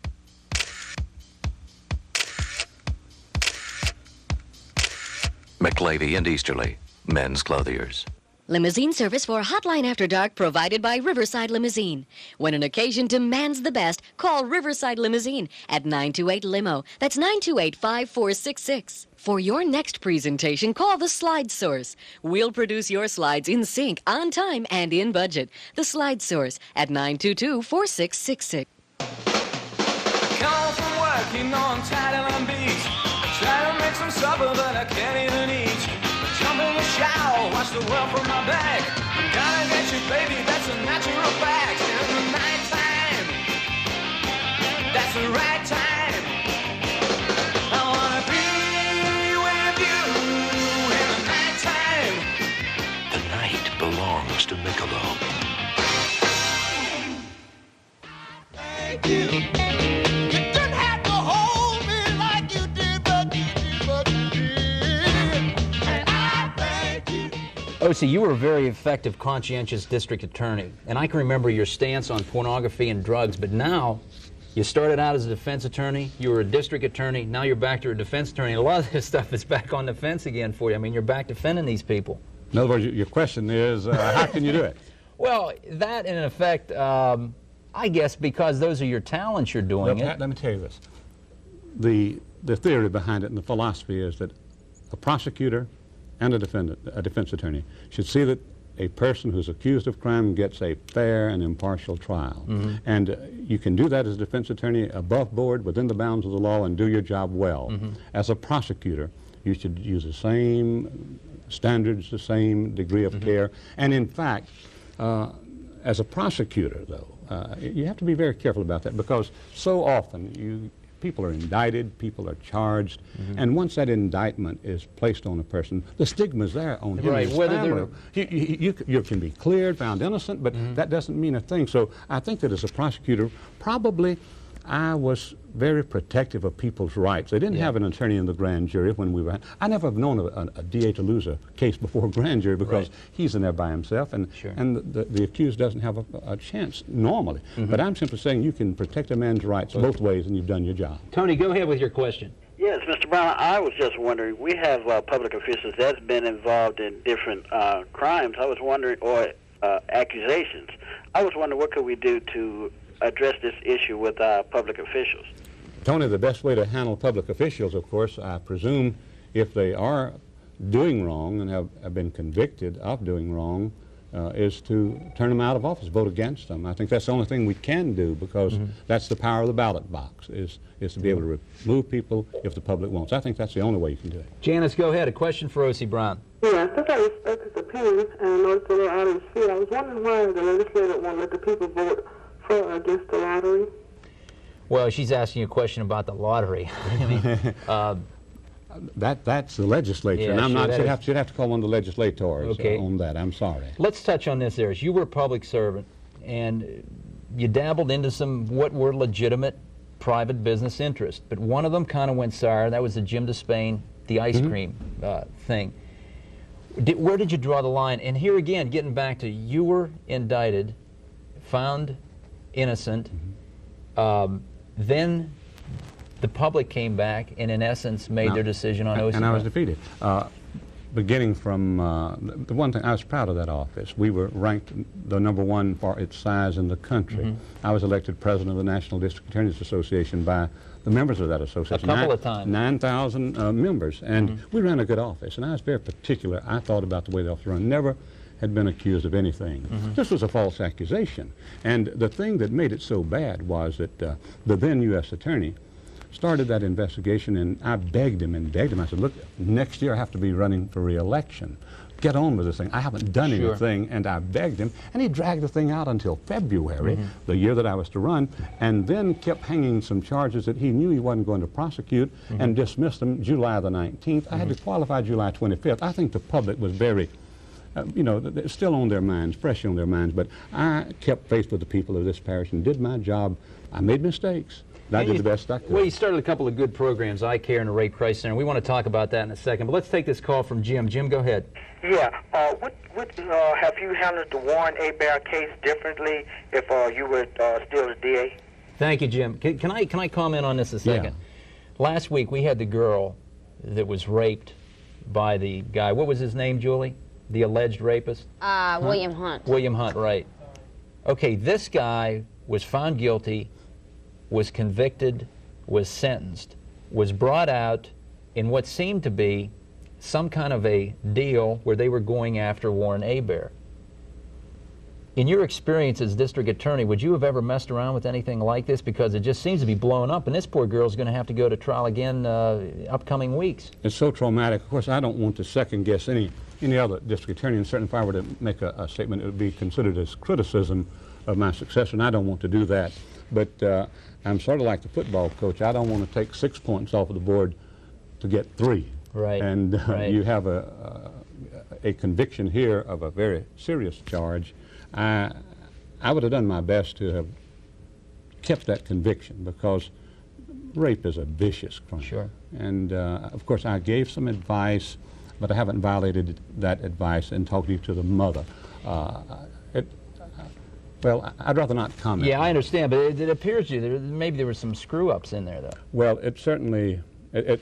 McLavy and Easterly, men's clothiers. Limousine service for Hotline After Dark provided by Riverside Limousine. When an occasion demands the best, call Riverside Limousine at 928-LIMO. That's 928-5466. For your next presentation, call the Slide Source. We'll produce your slides in sync, on time, and in budget. The Slide Source at 922-4666. Come from working on Tideland Beach. Try to make some supper, but I can't even eat. Jump in the shower, watch the world from my back. Gotta get you, baby, that's a natural fact. In the nighttime, that's the right time. I wanna be with you in the nighttime. The night belongs to Michelob. Thank you. You didn't have to hold me like you did, but you did. And I thank you. O.C., you were a very effective, conscientious district attorney, and I can remember your stance on pornography and drugs, but now you started out as a defense attorney, you were a district attorney, now you're back to a defense attorney. A lot of this stuff is back on the fence again for you. I mean, you're back defending these people. In other words, your question is, how can you do it? Well, that in effect, I guess because those are your talents, you're doing it. Let me tell you this. The theory behind it and the philosophy is that a prosecutor and a defense attorney should see that a person who's accused of crime gets a fair and impartial trial. And you can do that as a defense attorney above board, within the bounds of the law, and do your job well. As a prosecutor, you should use the same standards, the same degree of care. And in fact, as a prosecutor, though, you have to be very careful about that, because so often people are indicted, people are charged, and once that indictment is placed on a person, the stigma is there on him and his family. You can be cleared, found innocent, but that doesn't mean a thing. So I think that as a prosecutor, probably I was very protective of people's rights. They didn't have an attorney in the grand jury when we were. I never have known a DA to lose a case before a grand jury, because he's in there by himself, and the accused doesn't have a chance normally. But I'm simply saying you can protect a man's rights both ways, and you've done your job. Tony, go ahead with your question. Yes, Mr. Brown, I was just wondering, we have public officials that's been involved in different crimes. I was wondering, or accusations. I was wondering, what could we do to address this issue with public officials? Tony, the best way to handle public officials, of course, I presume, if they are doing wrong and have been convicted of doing wrong, is to turn them out of office, vote against them. I think that's the only thing we can do, because that's the power of the ballot box, is to be able to remove people if the public wants. I think that's the only way you can do it. Janice, go ahead. A question for O.C. Brown. Yeah, I think I respect his opinion, and I noticed a little out of his field. I was wondering why the legislator won't let the people vote for or against the lottery. Well, she's asking you a question about the lottery. I mean, that's the legislature, and I'm not. She'd have to call one of the legislators on that. I'm sorry. Let's touch on this, Eric. You were a public servant, and you dabbled into some what were legitimate private business interests, but one of them kind of went sour. That was the Jim DeSpain, the ice cream thing. Where did you draw the line? And here again, getting back to, you were indicted, found innocent. Then the public came back and, in essence, made their decision on O.C. And I was defeated. Beginning from the one thing, I was proud of that office. We were ranked the #1 for its size in the country. I was elected president of the National District Attorneys Association by the members of that association. A couple of times. 9,000 members. And we ran a good office. And I was very particular. I thought about the way the office ran. Never had been accused of anything. This was a false accusation. And the thing that made it so bad was that the then U.S. Attorney started that investigation, and I begged him and begged him. I said, look, next year I have to be running for re-election. Get on with this thing. I haven't done anything, and I begged him, and he dragged the thing out until February, the year that I was to run, and then kept hanging some charges that he knew he wasn't going to prosecute, and dismissed them July the 19th. I had to qualify July 25th. I think the public was very, it's still on their minds, fresh on their minds, but I kept faith with the people of this parish and did my job. I made mistakes. I did the best I could. Well, you started a couple of good programs, I Care and the Rape Crisis Center. We want to talk about that in a second, but let's take this call from Jim. Jim, go ahead. Yeah. Have you handled the Warren Hebert case differently if you were still the DA? Thank you, Jim. Can I comment on this a second? Yeah. Last week we had the girl that was raped by the guy. What was his name, Julie? The alleged rapist? William Hunt. William Hunt, right. Okay, this guy was found guilty, was convicted, was sentenced, was brought out in what seemed to be some kind of a deal where they were going after Warren Hebert. In your experience as district attorney, would you have ever messed around with anything like this? Because it just seems to be blowing up, and this poor girl's going to have to go to trial again upcoming weeks. It's so traumatic. Of course, I don't want to second guess any other district attorney, and certainly if I were to make a statement, it would be considered as criticism of my successor, and I don't want to do that. But I'm sort of like the football coach. I don't want to take 6 points off of the board to get 3. Right. And you have a conviction here of a very serious charge. I would have done my best to have kept that conviction, because rape is a vicious crime. Sure. And of course I gave some advice, but I haven't violated that advice in talking to the mother. Well, I'd rather not comment. Yeah, I understand, but it appears to you maybe there were some screw-ups in there, though. Well, it certainly, I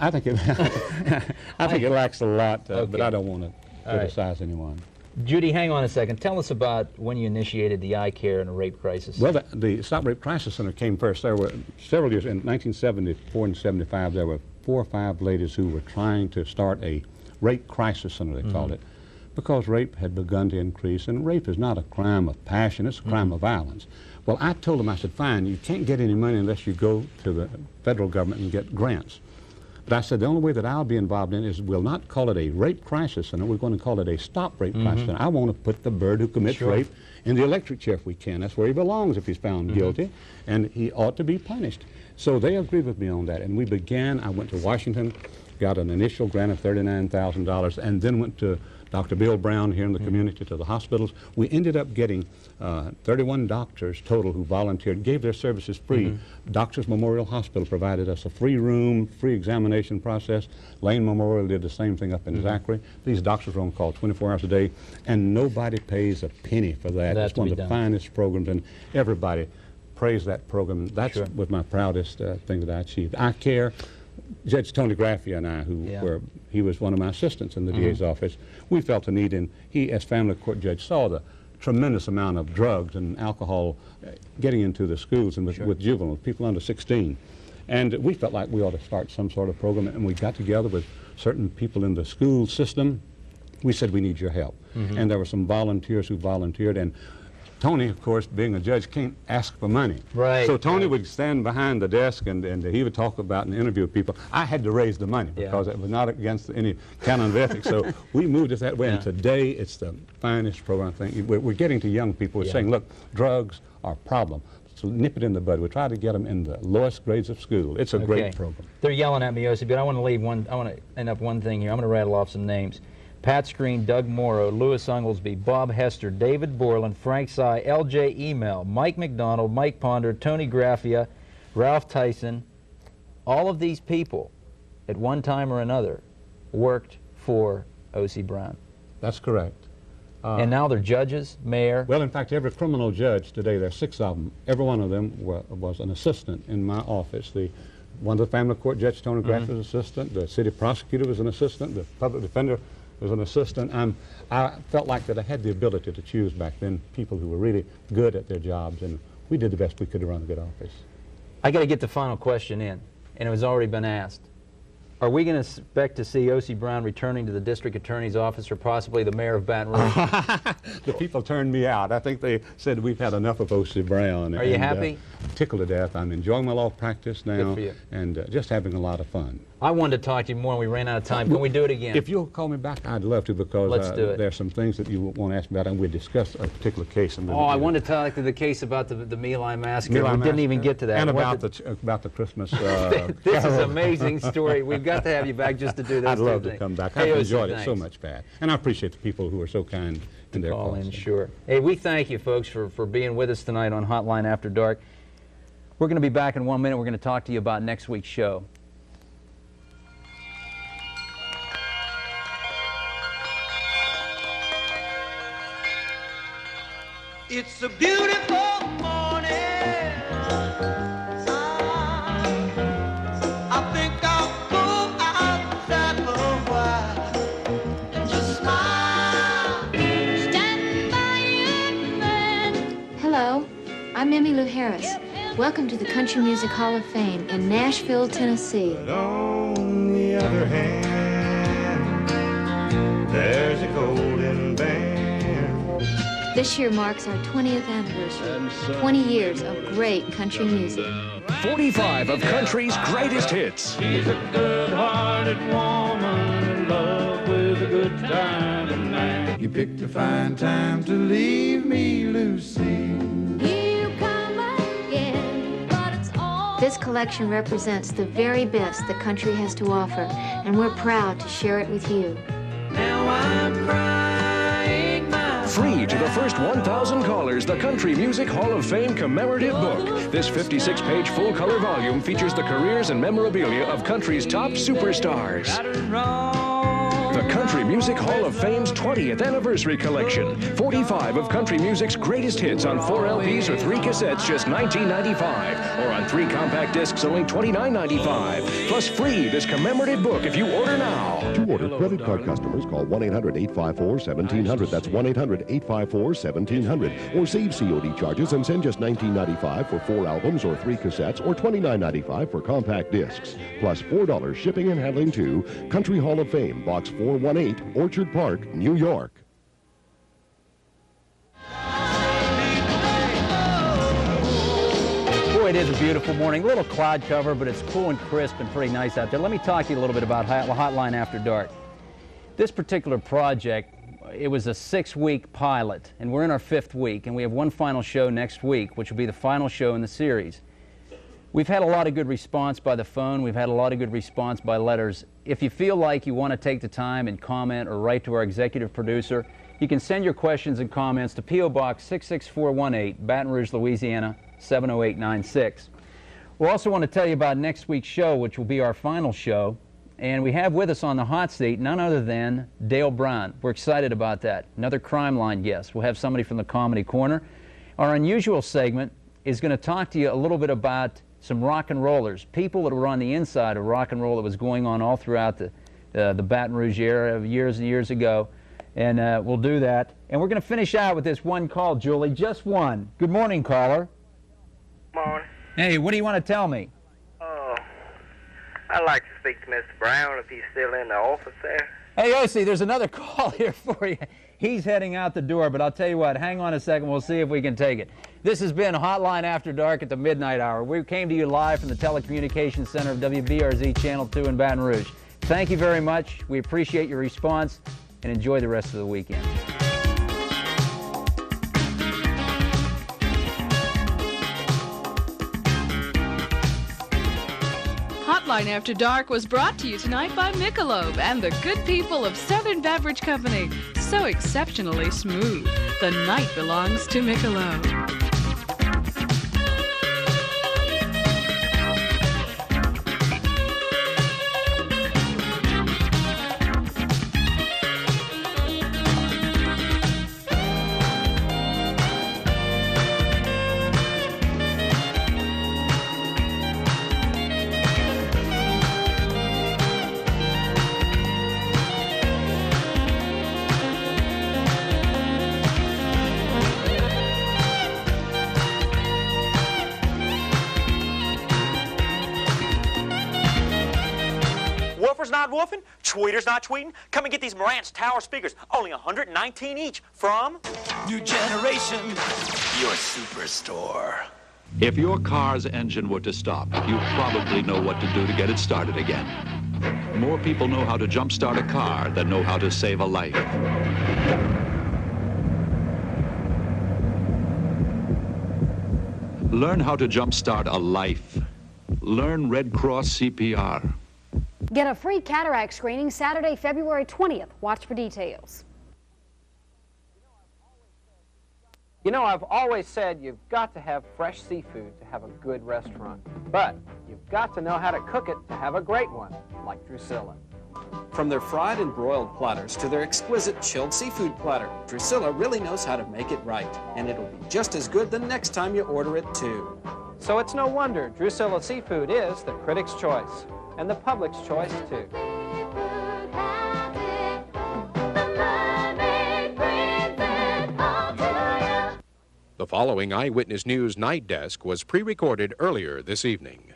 think it lacks a lot, but I don't want to criticize anyone. Judy, hang on a second. Tell us about when you initiated the I Care and the Rape Crisis Center. Well, the Stop Rape Crisis Center came first. There were several years, in 1974 and 75, there were 4 or 5 ladies who were trying to start a rape crisis center, they called it, because rape had begun to increase, and rape is not a crime of passion, it's a crime of violence. Well, I told them, I said, fine, you can't get any money unless you go to the federal government and get grants. But I said, the only way that I'll be involved in is we'll not call it a rape crisis center, we're going to call it a stop rape crisis center. I want to put the bird who commits rape in the electric chair if we can. That's where he belongs if he's found guilty, and he ought to be punished. So they agreed with me on that, and we began. I went to Washington, got an initial grant of $39,000, and then went to Dr. Bill Brown here in the community, to the hospitals. We ended up getting 31 doctors total who volunteered, gave their services free. Doctors Memorial Hospital provided us a free room, free examination process. Lane Memorial did the same thing up in Zachary. These doctors are on call 24 hours a day, and nobody pays a penny for that. It's one of the finest programs, and everybody praised that program. That was my proudest thing that I achieved. I care. Judge Tony Graffia and I, he was one of my assistants in the DA's office, we felt the need, and he, as family court judge, saw the tremendous amount of drugs and alcohol getting into the schools and with juveniles, people under 16. And we felt like we ought to start some sort of program, and we got together with certain people in the school system. We said, we need your help. And there were some volunteers who volunteered, and Tony, of course, being a judge, can't ask for money. Right. So Tony would stand behind the desk and he would talk about and interview people. I had to raise the money because it was not against any canon of ethics. So we moved it that way, and today it's the finest program, I think. We're getting to young people. We're saying, look, drugs are a problem. So nip it in the bud. We try to get them in the lowest grades of school. It's a great program. They're yelling at me, Yossi, but I want to end up one thing here. I'm going to rattle off some names. Pat Screen, Doug Morrow, Louis Unglesby, Bob Hester, David Borland, Frank Sy, L.J. Email, Mike McDonald, Mike Ponder, Tony Graffia, Ralph Tyson. All of these people, at one time or another, worked for O.C. Brown. That's correct. And now they're judges, mayor. Well, in fact, every criminal judge today, there are 6 of them, every one of them was an assistant in my office. One of the family court judge, Tony Graff, was an assistant. The city prosecutor was an assistant. The public defender was an assistant. I felt like that I had the ability to choose back then people who were really good at their jobs, and we did the best we could to run a good office. I got to get the final question in, and it has already been asked. Are we going to expect to see O.C. Brown returning to the district attorney's office, or possibly the mayor of Baton Rouge? The people turned me out. I think they said we've had enough of O.C. Brown. Are you happy? Tickled to death. I'm enjoying my law practice now. Good for you. And just having a lot of fun. I wanted to talk to you more, and we ran out of time. Can we do it again? If you'll call me back, I'd love to, because there are some things that you want to ask me about, and we'll discuss a particular case. I wanted to talk to the case about the My Lai massacre. We didn't even get to that. And about the Christmas This is an amazing story. We've got to have you back just to do this. I'd love to come back. I've enjoyed it so much, Pat. And I appreciate the people who are so kind in their calls. Sure. Hey, we thank you, folks, for being with us tonight on Hotline After Dark. We're going to be back in 1 minute. We're going to talk to you about next week's show. It's a beautiful morning. I think I'll go outside for a while and just smile. Stand by your man. Hello, I'm Emmylou Harris. Welcome to the Country Music Hall of Fame in Nashville, Tennessee. But on the other hand, there's a golden band. This year marks our 20th anniversary. 20 years of great country music. 45 of country's greatest hits. She's a good-hearted woman in love with a good time tonight. You picked a fine time to leave me, Lucy. This collection represents the very best the country has to offer, and we're proud to share it with you. Now I'm crying my Free to the first 1,000 callers, the Country Music Hall of Fame commemorative book. This 56-page full-color volume features the careers and memorabilia of country's top superstars. The Country Music Hall of Fame's 20th anniversary collection. 45 of country music's greatest hits on 4 LPs or 3 cassettes, just $19.95. Or on 3 compact discs, only $29.95. Plus free this commemorative book if you order now. To order, credit card customers call 1-800-854-1700. That's 1-800-854-1700. Or save COD charges and send just $19.95 for 4 albums or 3 cassettes, or $29.95 for compact discs. Plus $4 shipping and handling to Country Hall of Fame, Box 418 Orchard Park, New York. Boy, it is a beautiful morning. A little cloud cover, but it's cool and crisp and pretty nice out there. Let me talk to you a little bit about Hotline After Dark. This particular project, it was a 6-week pilot, and we're in our 5th week, and we have one final show next week, which will be the final show in the series. We've had a lot of good response by the phone. We've had a lot of good response by letters. If you feel like you want to take the time and comment or write to our executive producer, you can send your questions and comments to P.O. Box 66418, Baton Rouge, Louisiana, 70896. We also want to tell you about next week's show, which will be our final show. And we have with us on the hot seat none other than Dale Brown. We're excited about that. Another Crime Line guest. We'll have somebody from the Comedy Corner. Our unusual segment is going to talk to you a little bit about some rock and rollers, people that were on the inside of rock and roll that was going on all throughout the Baton Rouge era years and years ago. And we'll do that. And we're going to finish out with this one call, Julie. Just one. Good morning, caller. Morning. Hey, what do you want to tell me? I'd like to speak to Mr. Brown if he's still in the office there. Hey, Yossi, there's another call here for you. He's heading out the door, but I'll tell you what, hang on a second, we'll see if we can take it. This has been Hotline After Dark at the midnight hour. We came to you live from the Telecommunications Center of WBRZ Channel 2 in Baton Rouge. Thank you very much. We appreciate your response, and enjoy the rest of the weekend. Hotline After Dark was brought to you tonight by Michelob and the good people of Southern Beverage Company. So exceptionally smooth. The night belongs to Michelob. Not woofing, tweeters not tweeting. Come and get these Marantz Tower speakers, only $119 each from New Generation, your superstore. If your car's engine were to stop, you probably know what to do to get it started again. More people know how to jumpstart a car than know how to save a life. Learn how to jumpstart a life. Learn Red Cross CPR. Get a free cataract screening Saturday, February 20th. Watch for details. You know, I've always said you've got to have fresh seafood to have a good restaurant. But you've got to know how to cook it to have a great one, like Drusilla. From their fried and broiled platters to their exquisite chilled seafood platter, Drusilla really knows how to make it right. And it'll be just as good the next time you order it, too. So it's no wonder Drusilla Seafood is the critic's choice. And the public's choice, too. The following Eyewitness News Night Desk was pre-recorded earlier this evening.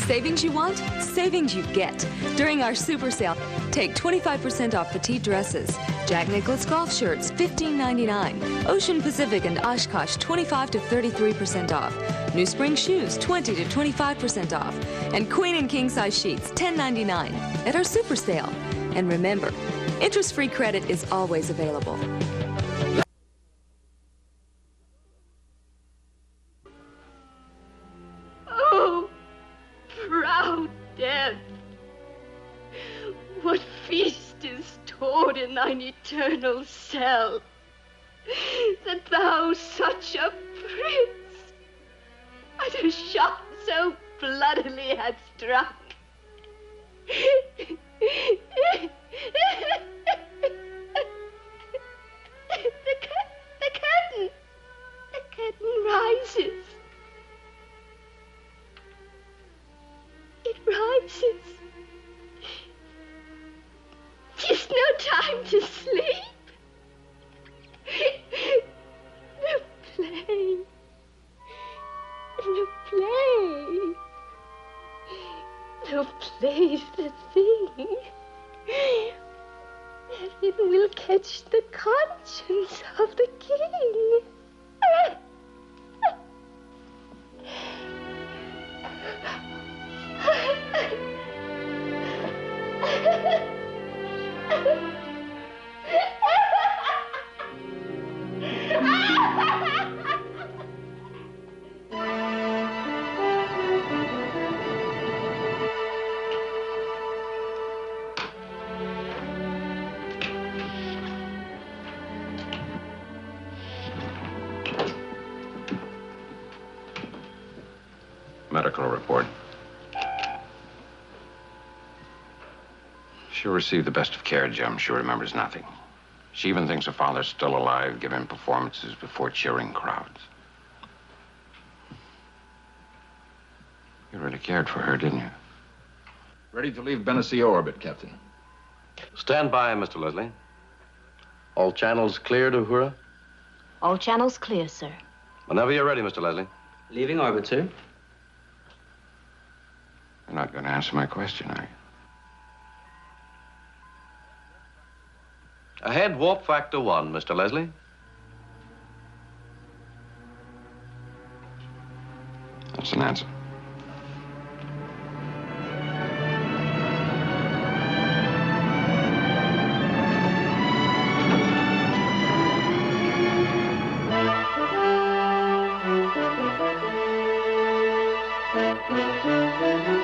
Savings you want, savings you get. During our super sale, take 25% off petite dresses. Jack Nicklaus golf shirts, $15.99. Ocean Pacific and Oshkosh, 25 to 33% off. New spring shoes, 20 to 25% off. And queen and king size sheets, $10.99 at our super sale. And remember, interest-free credit is always available. Oh, proud death, what feast is stored in thine eternal cell, that thou, such a prince, at a shot so bloodily hadst struck. The curtain rises. It rises. 'Tis no time to sleep. The play. The play. The play's the thing. catch the conscience of the king. Medical report. She'll receive the best of care, Jim. She remembers nothing. She even thinks her father's still alive, giving performances before cheering crowds. You really cared for her, didn't you? Ready to leave Benicio orbit, Captain. Stand by, Mr. Leslie. All channels clear to Uhura? All channels clear, sir. Whenever you're ready, Mr. Leslie. Leaving orbit, sir. You're not going to answer my question, are you? Ahead, warp factor 1, Mr. Leslie. That's an answer. Thank you.